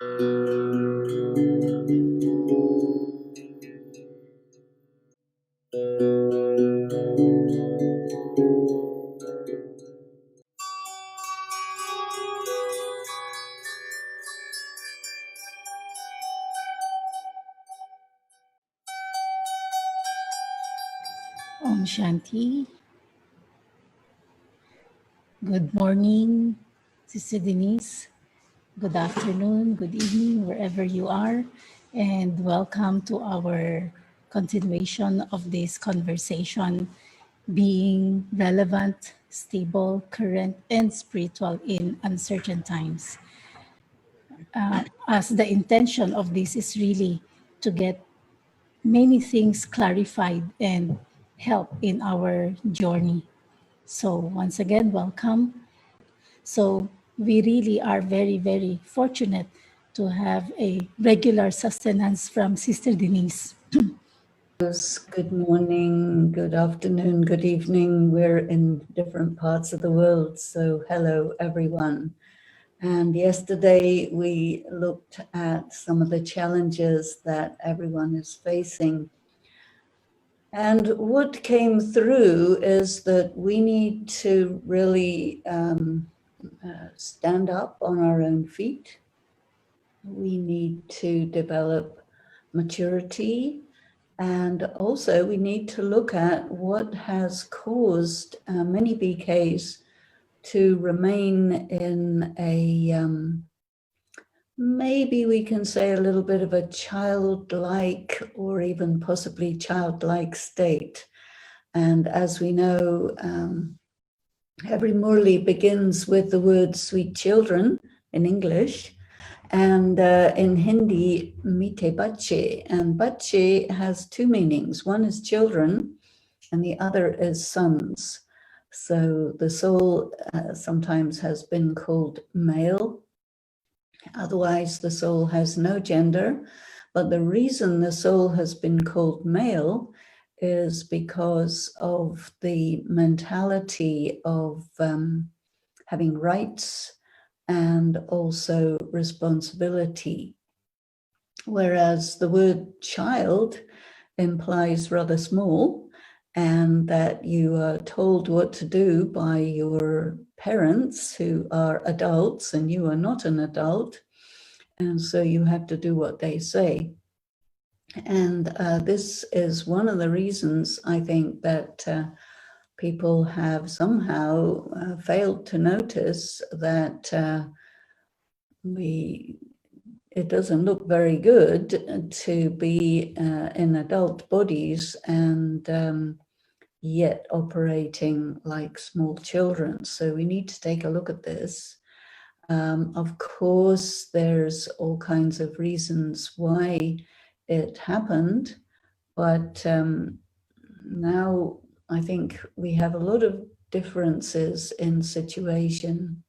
Om Shanti. Good morning, Sister Denise. Good afternoon, good evening, wherever you are. And welcome to our continuation of this conversation, being relevant, stable, current, and spiritual in uncertain times. As the intention of this is really to get many things clarified and help in our journey. So once again, welcome. So we really are very, very fortunate to have a regular sustenance from Sister Denise. Good morning, good afternoon, good evening. We're in different parts of the world, so hello everyone. And yesterday we looked at some of the challenges that everyone is facing. And what came through is that we need to really stand up on our own feet. We need to develop maturity. And also we need to look at what has caused many BKs to remain in a, maybe we can say a little bit of a childlike or even possibly childlike state. And as we know, every Murli begins with the word sweet children in English. And in Hindi, mite bache. And bache has two meanings. One is children, and the other is sons. So the soul sometimes has been called male. Otherwise, the soul has no gender. But the reason the soul has been called male is because of the mentality of having rights and also responsibility. Whereas the word child implies rather small, and that you are told what to do by your parents who are adults and you are not an adult, and so you have to do what they say. And this is one of the reasons I think that people have somehow failed to notice that it doesn't look very good to be in adult bodies and yet operating like small children. So we need to take a look at this. Of course, there's all kinds of reasons why it happened, but now I think we have a lot of differences in situation.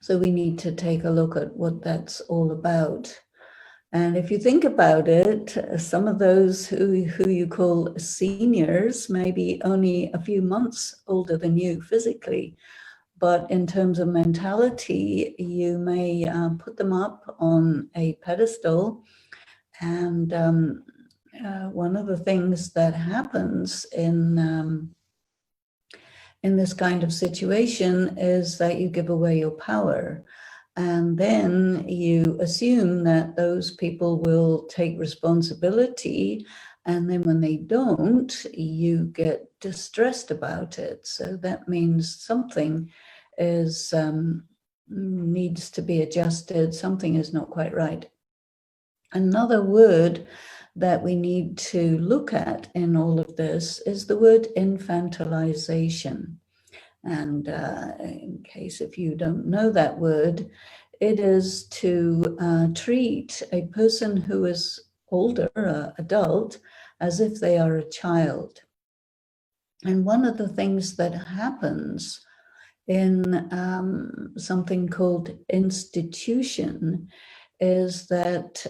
So we need to take a look at what that's all about. And if you think about it, some of those who you call seniors may be only a few months older than you physically, but in terms of mentality, you may put them up on a pedestal. And one of the things that happens in this kind of situation is that you give away your power. And then you assume that those people will take responsibility. And then when they don't, you get distressed about it. So that means something is needs to be adjusted. Something is not quite right. Another word that we need to look at in all of this is the word infantilization. And in case if you don't know that word, it is to treat a person who is older, adult, as if they are a child. And one of the things that happens in something called institution is that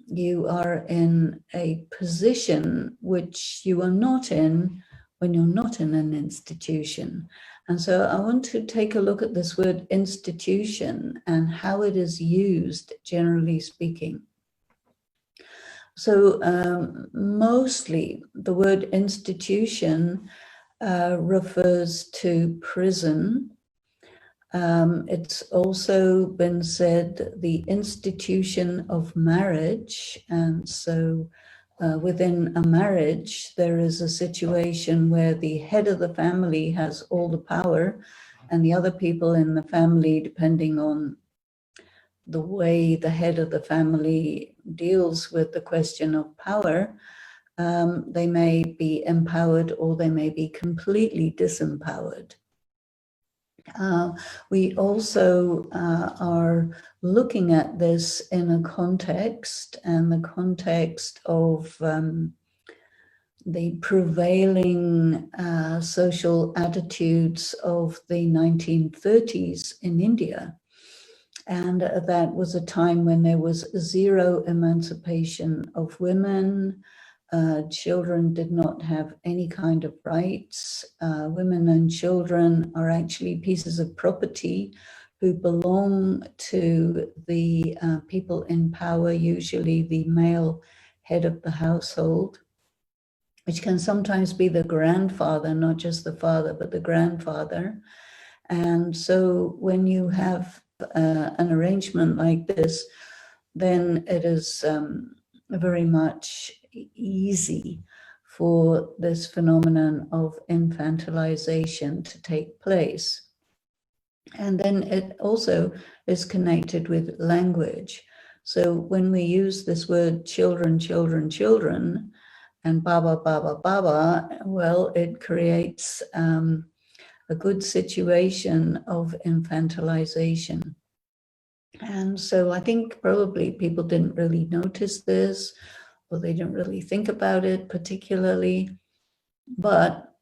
you are in a position which you are not in when you're not in an institution. And so I want to take a look at this word institution and how it is used, generally speaking. So mostly the word institution refers to prison. It's also been said the institution of marriage. And so within a marriage, there is a situation where the head of the family has all the power, and the other people in the family, depending on the way the head of the family deals with the question of power, they may be empowered or they may be completely disempowered. We also are looking at this in a context, and the context of the prevailing social attitudes of the 1930s in India. And that was a time when there was zero emancipation of women. Children did not have any kind of rights. Women and children are actually pieces of property who belong to the people in power, usually the male head of the household, which can sometimes be the grandfather, not just the father, but the grandfather. And so when you have an arrangement like this, then it is very much easy for this phenomenon of infantilization to take place. And then it also is connected with language. So when we use this word children, children, children, and baba, baba, baba, well, it creates a good situation of infantilization. And so I think probably people didn't really notice this, or they didn't really think about it particularly. But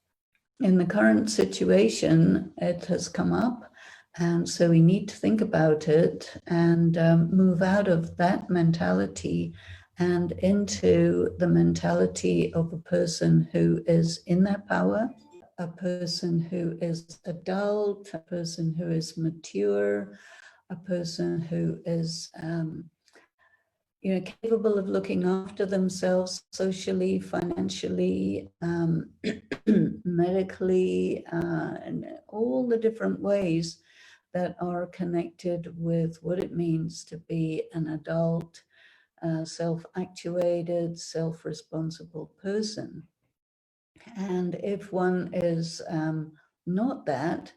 in the current situation, it has come up. And so we need to think about it and move out of that mentality and into the mentality of a person who is in their power, a person who is adult, a person who is mature, a person who is capable of looking after themselves socially, financially, medically, and all the different ways that are connected with what it means to be an adult, self-actuated, self-responsible person. And if one is not that,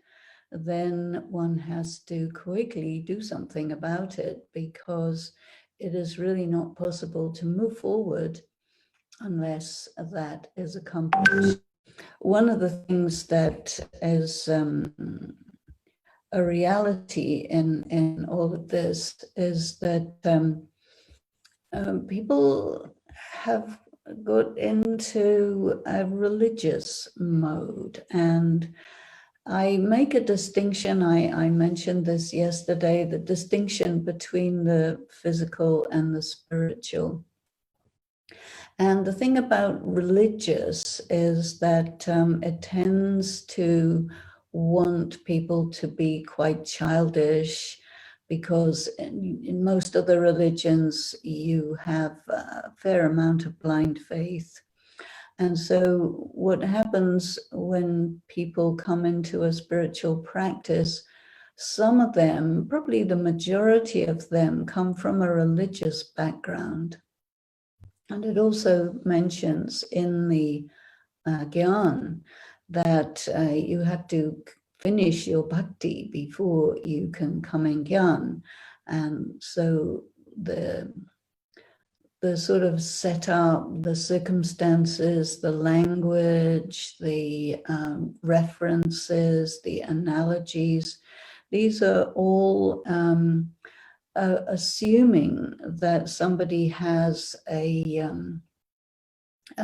then one has to quickly do something about it, because it is really not possible to move forward unless that is accomplished. One of the things that is a reality in all of this is that people have got into a religious mode. And I make a distinction, I mentioned this yesterday, the distinction between the physical and the spiritual. And the thing about religious is that it tends to want people to be quite childish, because in most other religions you have a fair amount of blind faith. And so what happens when people come into a spiritual practice, some of them, probably the majority of them, come from a religious background. And it also mentions in the Gyan that you have to finish your bhakti before you can come in Gyan. And so the sort of setup, the circumstances, the language, the references, the analogies, these are all assuming that somebody has a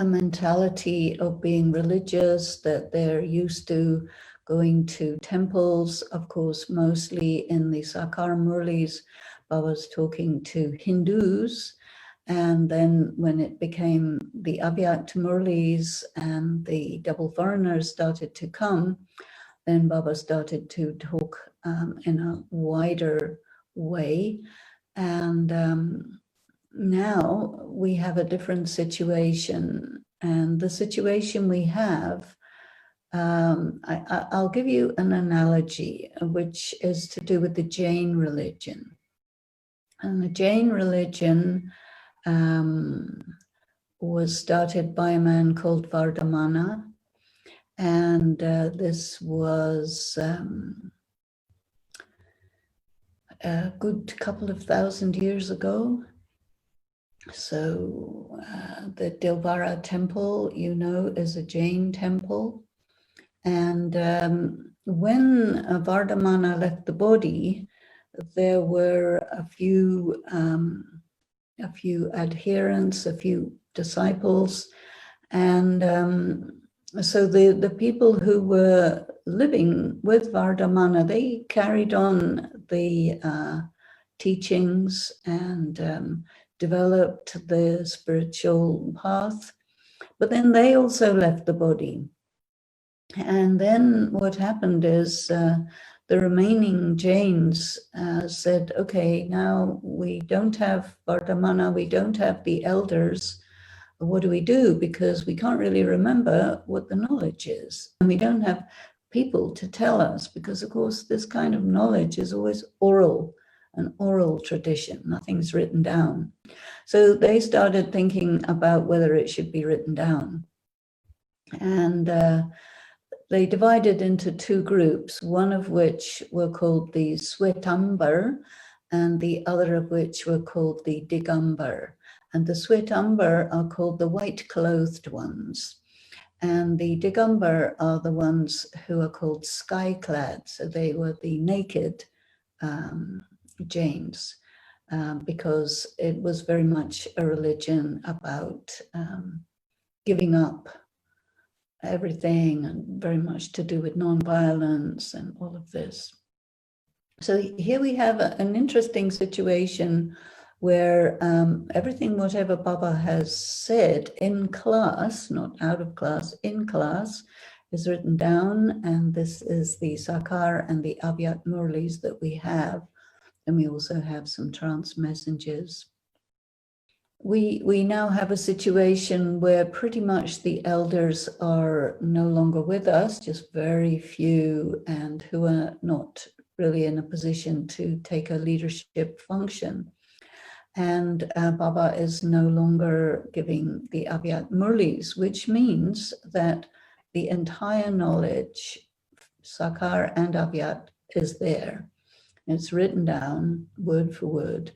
mentality of being religious, that they're used to going to temples. Of course, mostly in the Sakar Murlis, Baba's talking to Hindus. And then when it became the Abhyakt Murlis and the double foreigners started to come, then Baba started to talk in a wider way. And now we have a different situation. And the situation we have, I'll give you an analogy, which is to do with the Jain religion. And the Jain religion was started by a man called Vardhamana. And this was a good couple of thousand years ago. So the Dilvara temple, you know, is a Jain temple. And when Vardhamana left the body, there were a few adherents, a few disciples. And so the people who were living with Vardhamana, they carried on the teachings and developed the spiritual path, but then they also left the body. And then what happened is the remaining Jains said, okay, now we don't have Vardhamana, we don't have the elders. What do we do? Because we can't really remember what the knowledge is. And we don't have people to tell us, because of course this kind of knowledge is always oral, an oral tradition, nothing's written down. So they started thinking about whether it should be written down. And they divided into two groups, one of which were called the Swetambar, and the other of which were called the Digambar. And the Swetambar are called the white-clothed ones. And the Digambar are the ones who are called sky-clad. So they were the naked Jains, because it was very much a religion about giving up everything, and very much to do with non-violence and all of this. So here we have an interesting situation where everything, whatever Baba has said in class, not out of class, in class, is written down. And this is the Sakar and the Avyat Murlis that we have. And we also have some trance messages. We now have a situation where pretty much the elders are no longer with us, just very few, and who are not really in a position to take a leadership function. And Baba is no longer giving the Avyat Murlis, which means that the entire knowledge, Sakar and Avyat, is there. It's written down word for word.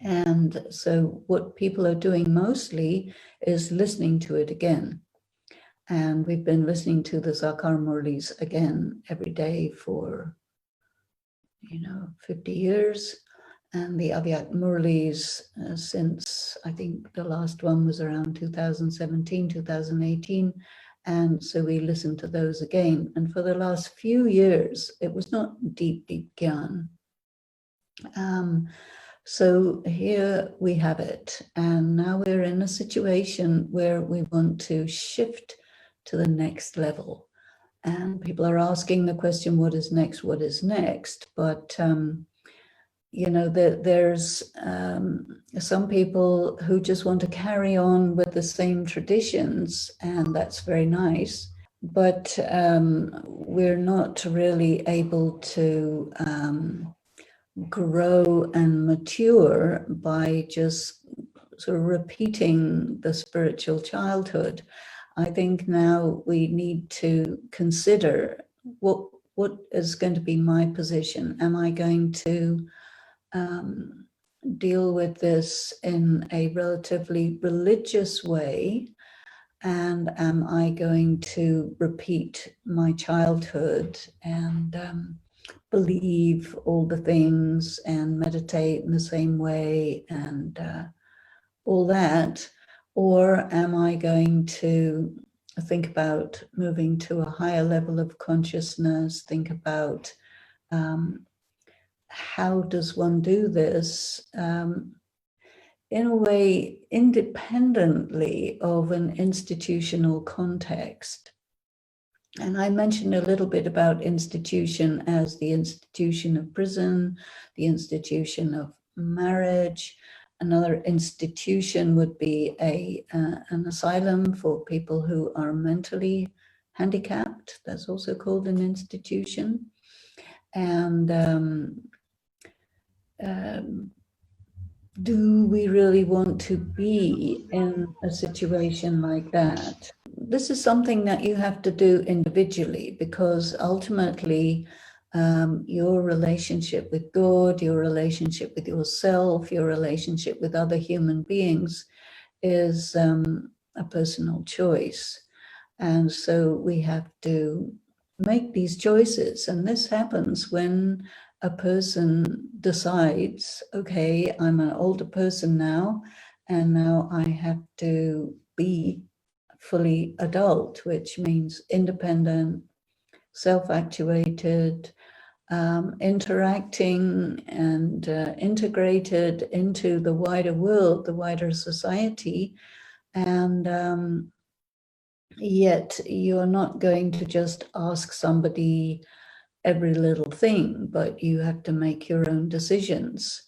And so what people are doing mostly is listening to it again. And we've been listening to the Sakar Murlis again every day for, 50 years. And the Avyat Murlis since, I think the last one was around 2017, 2018. And so we listened to those again. And for the last few years, it was not deep, deep Gyan. So here we have it. And now we're in a situation where we want to shift to the next level. And people are asking the question, what is next? What is next? But, there's some people who just want to carry on with the same traditions, and that's very nice. But we're not really able to grow and mature by just sort of repeating the spiritual childhood. I think now we need to consider what is going to be my position. Am I going to deal with this in a relatively religious way? And am I going to repeat my childhood and believe all the things and meditate in the same way and all that? Or am I going to think about moving to a higher level of consciousness, think about how does one do this in a way independently of an institutional context? And I mentioned a little bit about institution as the institution of prison, the institution of marriage. Another institution would be an asylum for people who are mentally handicapped. That's also called an institution. And do we really want to be in a situation like that? This is something that you have to do individually, because ultimately your relationship with God, your relationship with yourself, your relationship with other human beings is a personal choice. And so we have to make these choices. And this happens when a person decides, okay, I'm an older person now, and now I have to be fully adult, which means independent, self-actuated, interacting and integrated into the wider world, the wider society. And yet you're not going to just ask somebody every little thing, but you have to make your own decisions.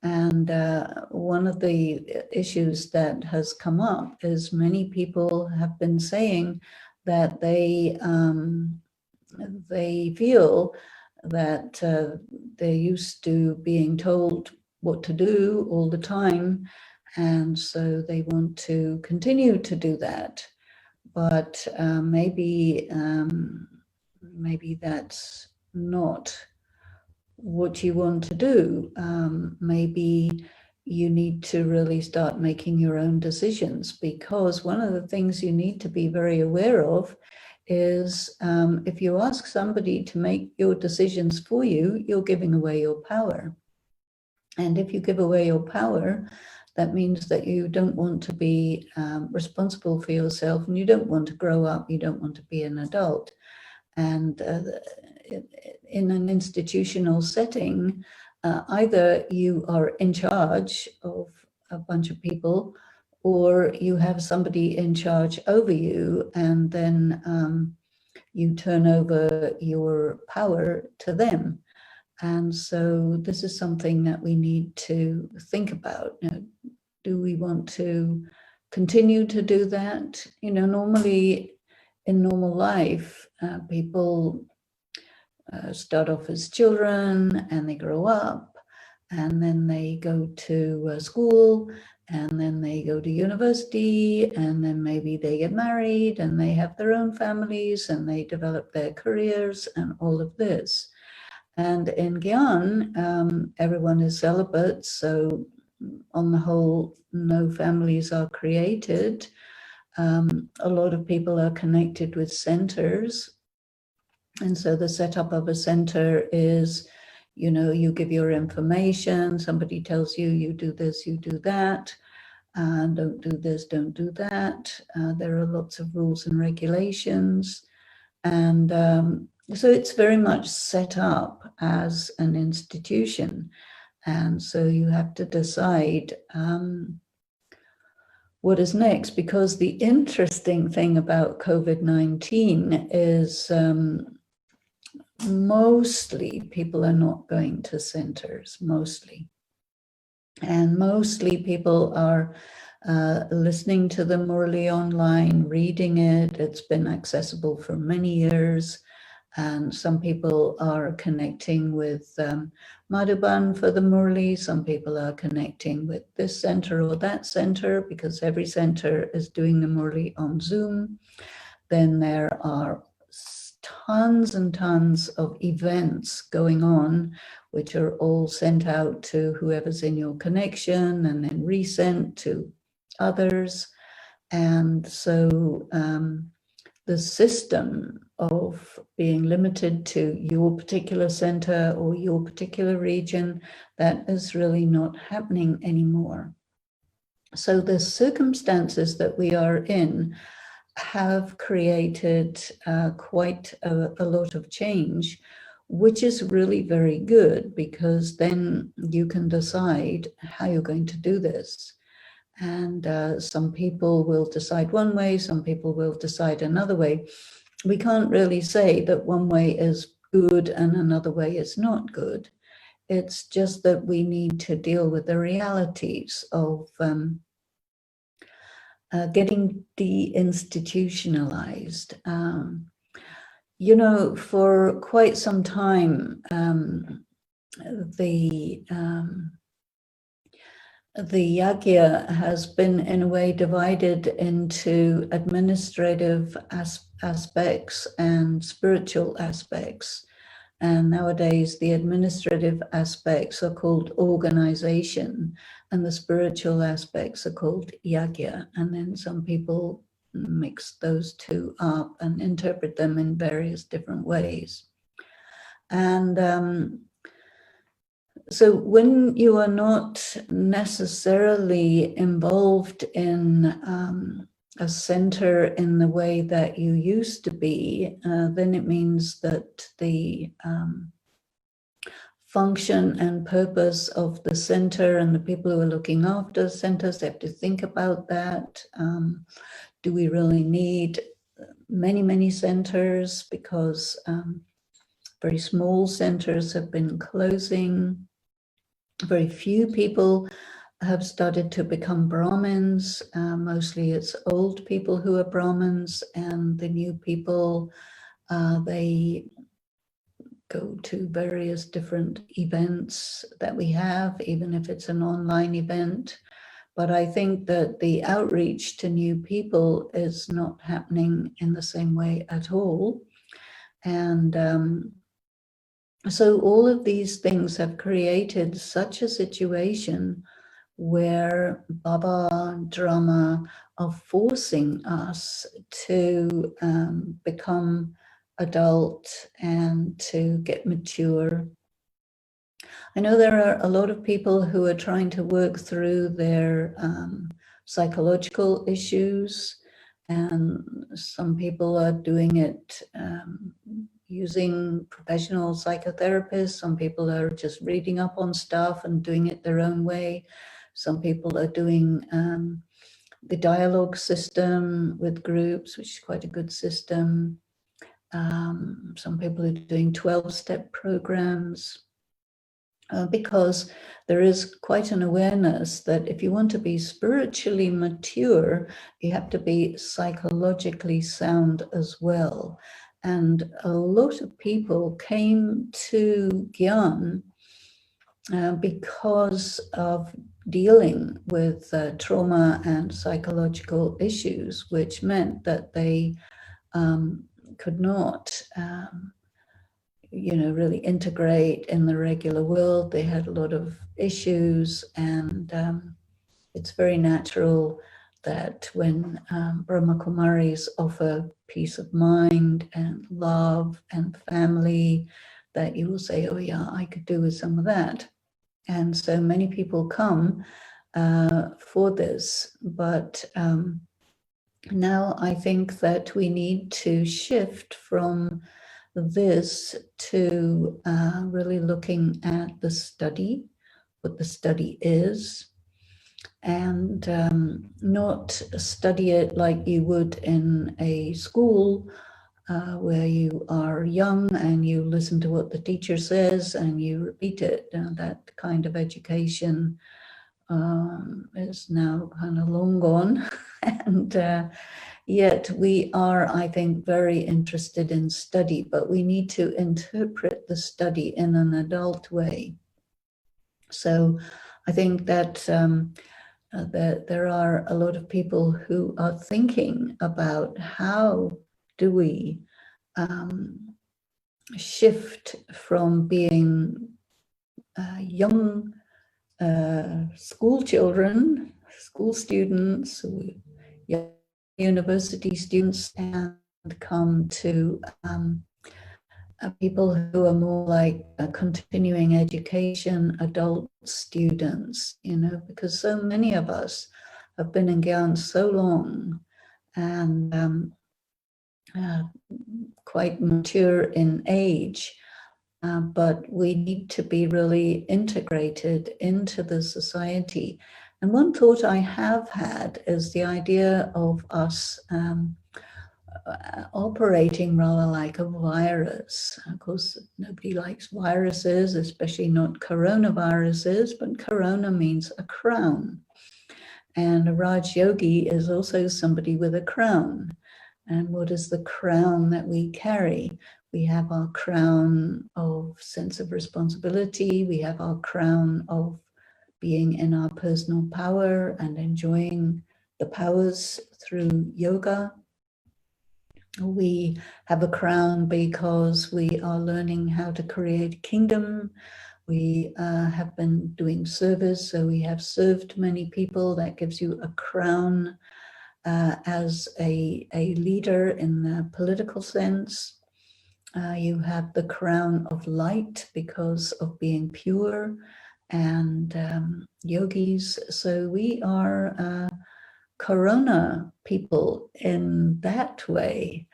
And one of the issues that has come up is many people have been saying that they feel that they're used to being told what to do all the time, and so they want to continue to do that. But maybe that's not what you want to do. Maybe you need to really start making your own decisions, because one of the things you need to be very aware of is if you ask somebody to make your decisions for you, you're giving away your power. And if you give away your power, that means that you don't want to be responsible for yourself, and you don't want to grow up, you don't want to be an adult. And in an institutional setting, either you are in charge of a bunch of people, or you have somebody in charge over you, and then you turn over your power to them. And so this is something that we need to think about. You know, do we want to continue to do that? You know, normally in normal life, people start off as children and they grow up, and then they go to school, and then they go to university, and then maybe they get married and they have their own families and they develop their careers and all of this. And in Gyan, everyone is celibate, so on the whole, no families are created. A lot of people are connected with centers. And so the setup of a center is, you know, you give your information, somebody tells you, you do this, you do that, don't do this, don't do that. There are lots of rules and regulations. And so it's very much set up as an institution. And so you have to decide what is next, because the interesting thing about COVID-19 is mostly people are not going to centers, mostly. And mostly people are listening to the Murli online, reading it. It's been accessible for many years. And some people are connecting with Madhuban for the Murli. Some people are connecting with this center or that center, because every center is doing the Murli on Zoom. Then there are tons and tons of events going on, which are all sent out to whoever's in your connection and then resent to others. And so the system of being limited to your particular center or your particular region, that is really not happening anymore. So the circumstances that we are in have created quite a lot of change, which is really very good, because then you can decide how you're going to do this. And some people will decide one way, some people will decide another way. we can't really say that one way is good and another way is not good. It's just that we need to deal with the realities of getting deinstitutionalized. You know, for quite some time, the yagya has been in a way divided into administrative aspects and spiritual aspects. And nowadays, the administrative aspects are called organization, and the spiritual aspects are called yagya. And then some people mix those two up and interpret them in various different ways. And so when you are not necessarily involved in a center in the way that you used to be, then it means that the function and purpose of the center and the people who are looking after centers, they have to think about that. Do we really need many, many centers? Because very small centers have been closing. Very few people have started to become Brahmins. Mostly it's old people who are Brahmins, and the new people, they go to various different events that we have, even if it's an online event. But I think that the outreach to new people is not happening in the same way at all. And so all of these things have created such a situation where Baba and Drama are forcing us to become adult and to get mature. I know there are a lot of people who are trying to work through their psychological issues, and some people are doing it using professional psychotherapists. Some people are just reading up on stuff and doing it their own way. Some people are doing the dialogue system with groups, which is quite a good system. Some people are doing 12-step programs. Because there is quite an awareness that if you want to be spiritually mature, you have to be psychologically sound as well. And a lot of people came to Gyan because of dealing with trauma and psychological issues, which meant that they could not really integrate in the regular world. They had a lot of issues, and it's very natural that when Brahma Kumaris offer peace of mind and love and family, that you will say, oh yeah, I could do with some of that. And so many people come for this, but now I think that we need to shift from this to really looking at the study, what the study is, and not study it like you would in a school where you are young and you listen to what the teacher says and you repeat it. That kind of education is now kind of long gone. And yet we are, I think, very interested in study, but we need to interpret the study in an adult way. So I think that there are a lot of people who are thinking about how do we shift from being young school children, school students, young university students, and come to people who are more like continuing education, adult students, because so many of us have been in Gyan so long and quite mature in age, but we need to be really integrated into the society. And one thought I have had is the idea of us operating rather like a virus. Of course, nobody likes viruses, especially not coronaviruses, but corona means a crown. And a Raj Yogi is also somebody with a crown. And what is the crown that we carry? We have our crown of sense of responsibility. We have our crown of being in our personal power and enjoying the powers through yoga. We have a crown because we are learning how to create a kingdom. We have been doing service, so we have served many people. That gives you a crown as a leader in the political sense. You have the crown of light because of being pure and yogis. So we are corona people in that way.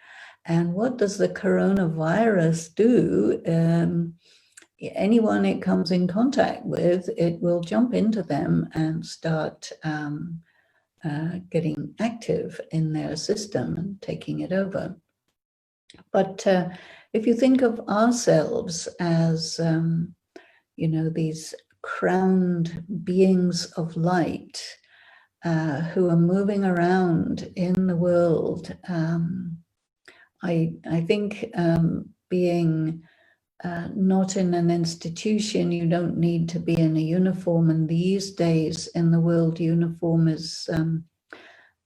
And what does the coronavirus do? Anyone it comes in contact with, it will jump into them and start getting active in their system and taking it over. But if you think of ourselves as, these crowned beings of light, who are moving around in the world. I think being not in an institution, you don't need to be in a uniform. And these days in the world, uniform is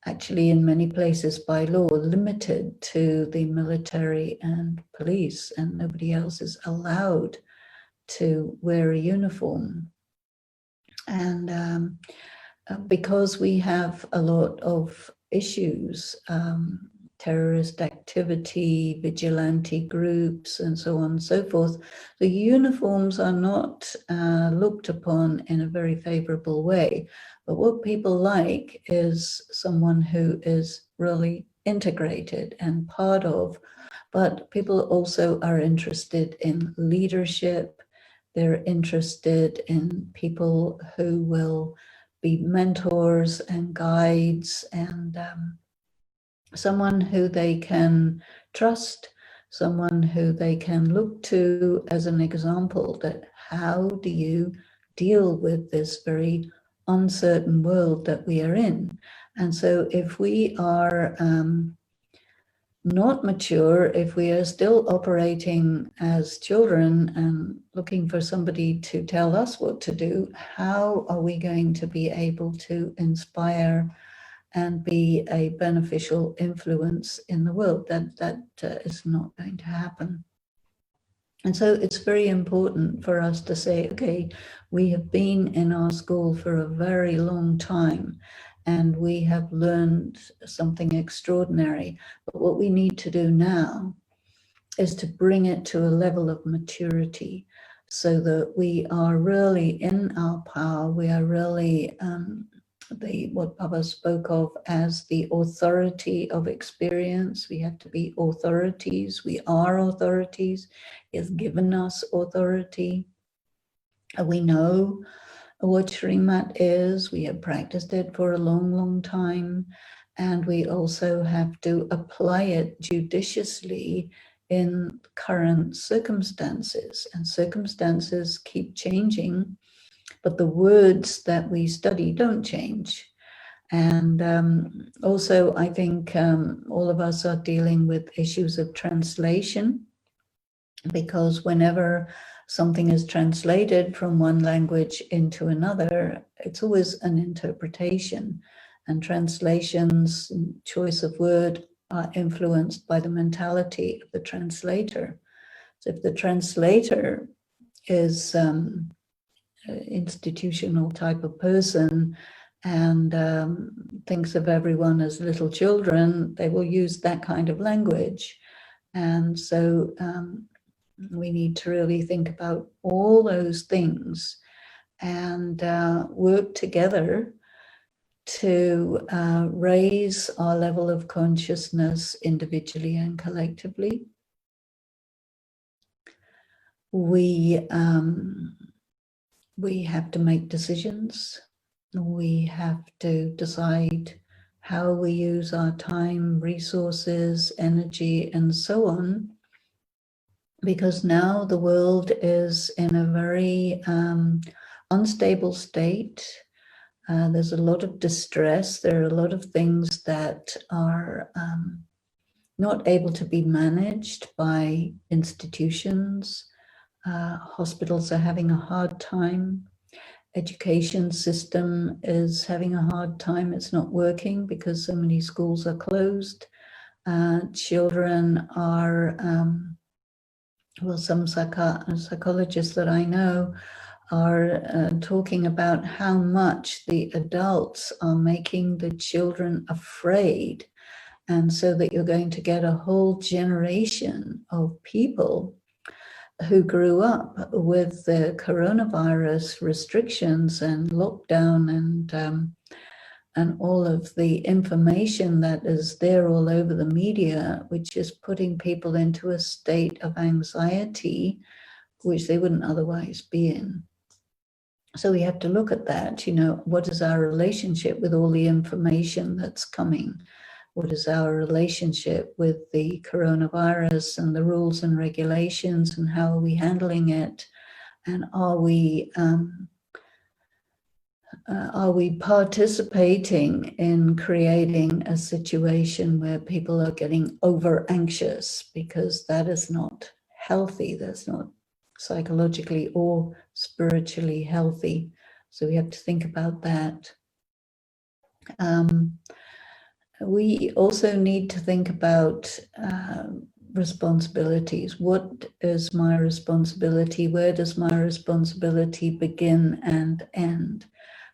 actually in many places by law limited to the military and police, and nobody else is allowed to wear a uniform. And because we have a lot of issues, terrorist activity, vigilante groups, and so on and so forth, the uniforms are not looked upon in a very favorable way. But what people like is someone who is really integrated and part of. But people also are interested in leadership. They're interested in people who will be mentors and guides, and someone who they can trust, someone who they can look to as an example that how do you deal with this very uncertain world that we are in. And so if we are not mature, if we are still operating as children and looking for somebody to tell us what to do, how are we going to be able to inspire and be a beneficial influence in the world? That is not going to happen. And so it's very important for us to say, okay, we have been in our school for a very long time, and we have learned something extraordinary. But what we need to do now is to bring it to a level of maturity so that we are really in our power. We are really what Baba spoke of as the authority of experience. We have to be authorities. We are authorities. He has given us authority. We know what Shrimat is. We have practiced it for a long, long time. And we also have to apply it judiciously in current circumstances. And circumstances keep changing, but the words that we study don't change. And also, I think all of us are dealing with issues of translation, because whenever something is translated from one language into another, it's always an interpretation. And translations, choice of word, are influenced by the mentality of the translator. So if the translator is institutional type of person and thinks of everyone as little children, they will use that kind of language. And so we need to really think about all those things and work together to raise our level of consciousness individually and collectively. We have to make decisions. We have to decide how we use our time, resources, energy, and so on. Because now the world is in a very unstable state. There's a lot of distress. There are a lot of things that are not able to be managed by institutions. Hospitals are having a hard time. Education system is having a hard time. It's not working because so many schools are closed. Children are, well, some psychologists that I know are talking about how much the adults are making the children afraid. And so that you're going to get a whole generation of people who grew up with the coronavirus restrictions and lockdown and all of the information that is there all over the media, which is putting people into a state of anxiety, which they wouldn't otherwise be in. So we have to look at that, you know, what is our relationship with all the information that's coming? What is our relationship with the coronavirus and the rules and regulations, and how are we handling it? And are we participating in creating a situation where people are getting over anxious? Because that is not healthy. That's not psychologically or spiritually healthy. So we have to think about that. We also need to think about responsibilities. What is my responsibility? Where does my responsibility begin and end?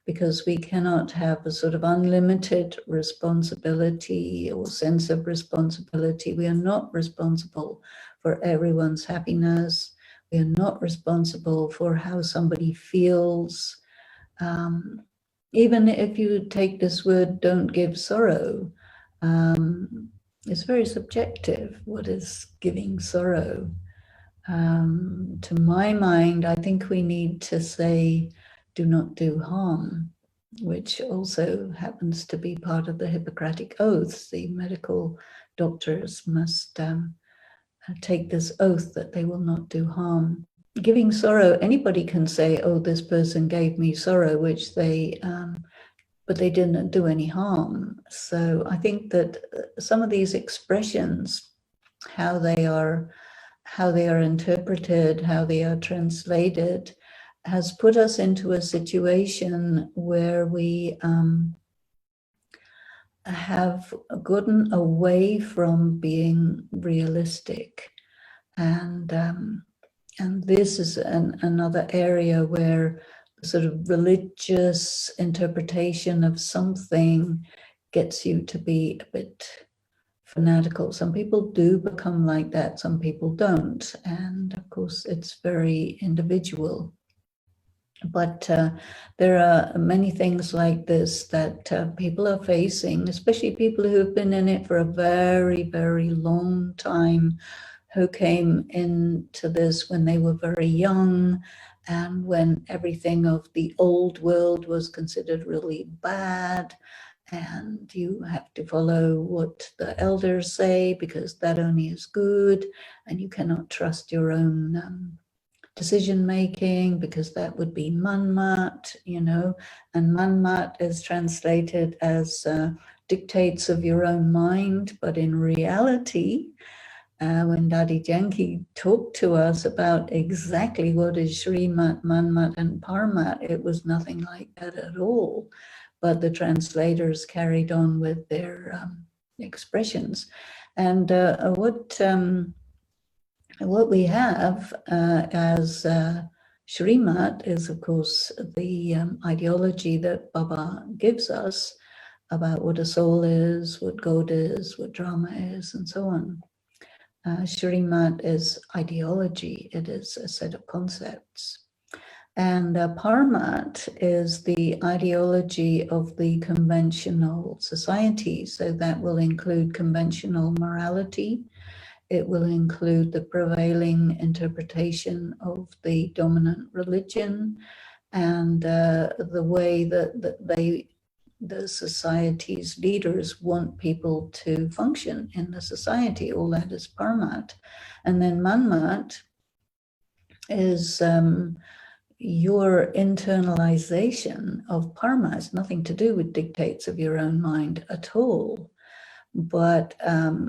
Because we cannot have a sort of unlimited responsibility or sense of responsibility. We are not responsible for everyone's happiness. We are not responsible for how somebody feels. Even if you take this word, don't give sorrow, it's very subjective. What is giving sorrow? To my mind, I think we need to say, do not do harm, which also happens to be part of the Hippocratic oaths. The medical doctors must take this oath that they will not do harm. Giving sorrow, anybody can say, oh, this person gave me sorrow, which they but they didn't do any harm. So I think that some of these expressions, how they are interpreted, how they are translated, has put us into a situation where we have gotten away from being realistic. And this is another area where sort of religious interpretation of something gets you to be a bit fanatical. Some people do become like that, some people don't. And of course, it's very individual. But there are many things like this that people are facing, especially people who have been in it for a very, very long time, who came into this when they were very young and when everything of the old world was considered really bad, and you have to follow what the elders say because that only is good, and you cannot trust your own decision making because that would be manmat, you know, and manmat is translated as dictates of your own mind, but in reality, when Dadi Janki talked to us about exactly what is Shrimat, Manmat, and Parmat, it was nothing like that at all. But the translators carried on with their expressions. And what we have as Shrimat is, of course, the ideology that Baba gives us about what a soul is, what God is, what drama is, and so on. Shrimat is ideology. It is a set of concepts. And Parmat is the ideology of the conventional society. So that will include conventional morality. It will include the prevailing interpretation of the dominant religion and the way that they the society's leaders want people to function in the society. All that is Parmat. And then Manmat is your internalization of Parma. Has nothing to do with dictates of your own mind at all. But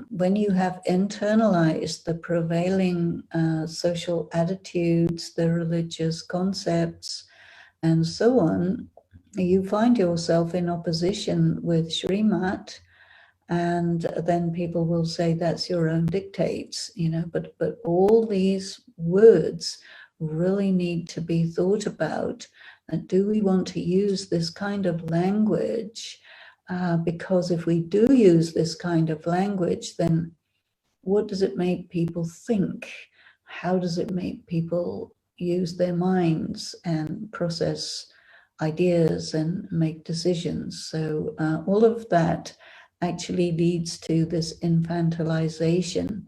when you have internalized the prevailing social attitudes, the religious concepts, and so on, you find yourself in opposition with Shrimat, and then people will say that's your own dictates, you know, but all these words really need to be thought about. Do we want to use this kind of language? Because if we do use this kind of language, then what does it make people think? How does it make people use their minds and process ideas and make decisions? So all of that actually leads to this infantilization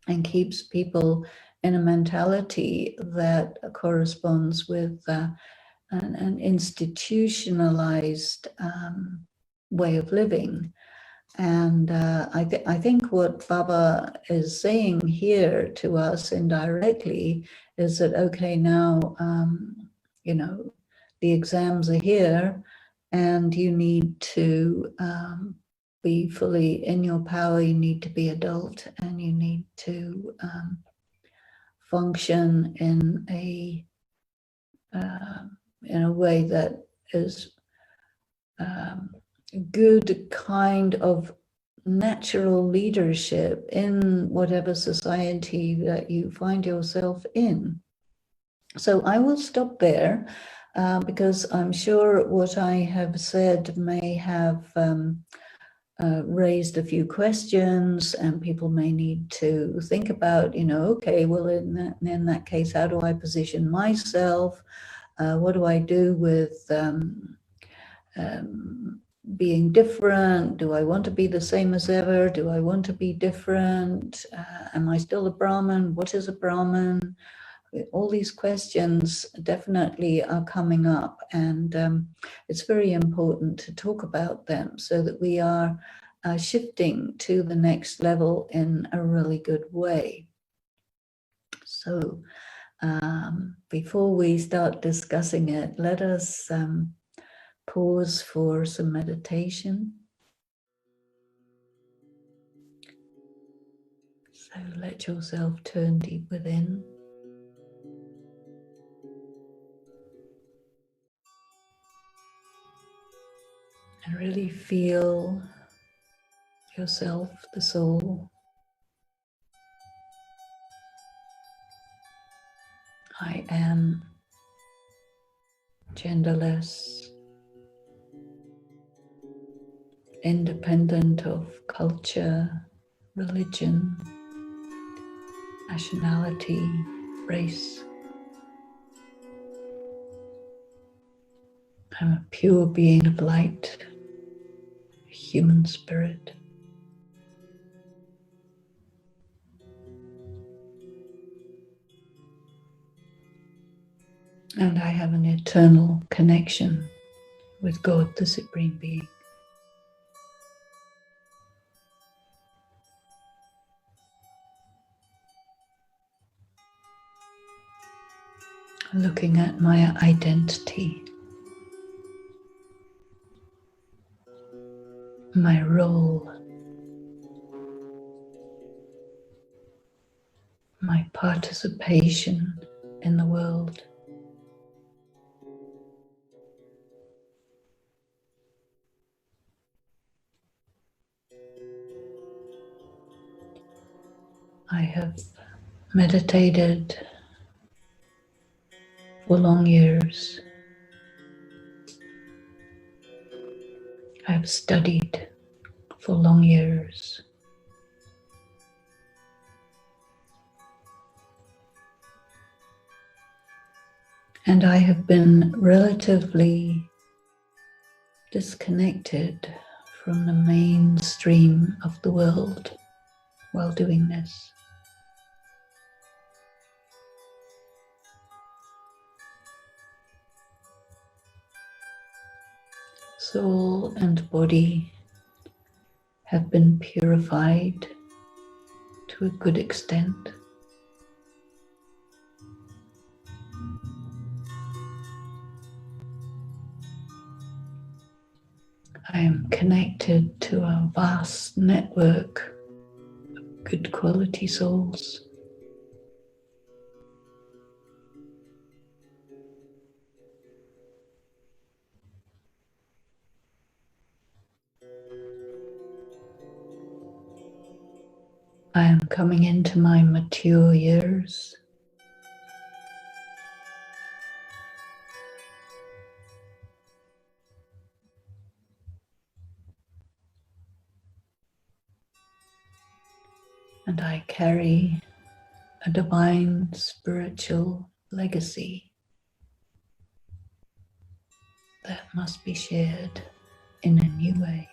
and keeps people in a mentality that corresponds with an institutionalized way of living. And I think what Baba is saying here to us indirectly is that, okay, now, you know, the exams are here and you need to be fully in your power, you need to be adult, and you need to function in a way that is good kind of natural leadership in whatever society that you find yourself in. So I will stop there because I'm sure what I have said may have raised a few questions, and people may need to think about, you know, okay, well, in that case, how do I position myself? What do I do with being different? Do I want to be the same as ever? Do I want to be different? Am I still a Brahmin? What is a Brahmin? All these questions definitely are coming up, and it's very important to talk about them so that we are shifting to the next level in a really good way. So before we start discussing it, let us pause for some meditation. So let yourself turn deep within. And really feel yourself, the soul. I am genderless, independent of culture, religion, nationality, race. I'm a pure being of light, a human spirit. And I have an eternal connection with God, the Supreme Being. Looking at my identity, my role, my participation in the world. I have meditated for long years. I have studied for long years. And I have been relatively disconnected from the mainstream of the world while doing this. Soul and body have been purified to a good extent. I am connected to a vast network of good quality souls. I am coming into my mature years. And I carry a divine spiritual legacy that must be shared in a new way.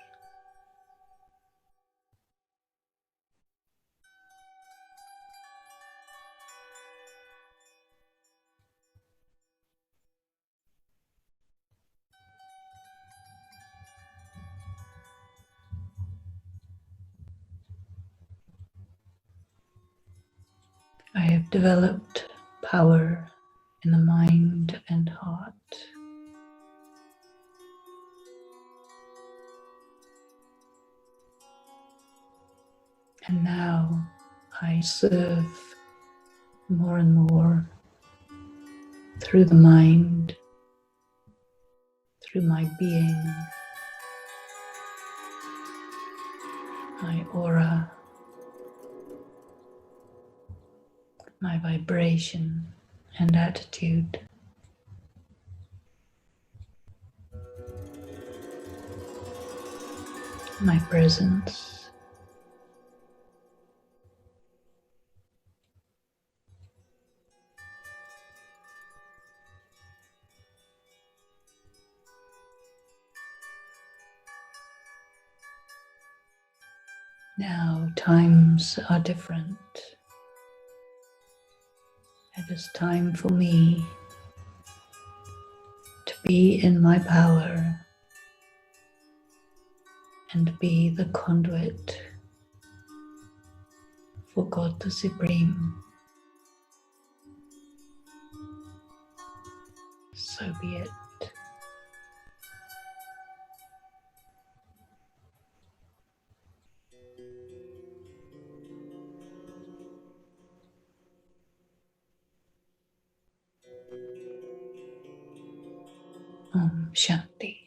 I have developed power in the mind and heart. And now I serve more and more through the mind, through my being, my aura, my vibration and attitude. My presence. Now times are different. It is time for me to be in my power and be the conduit for God the Supreme. So be it. Om Shanti.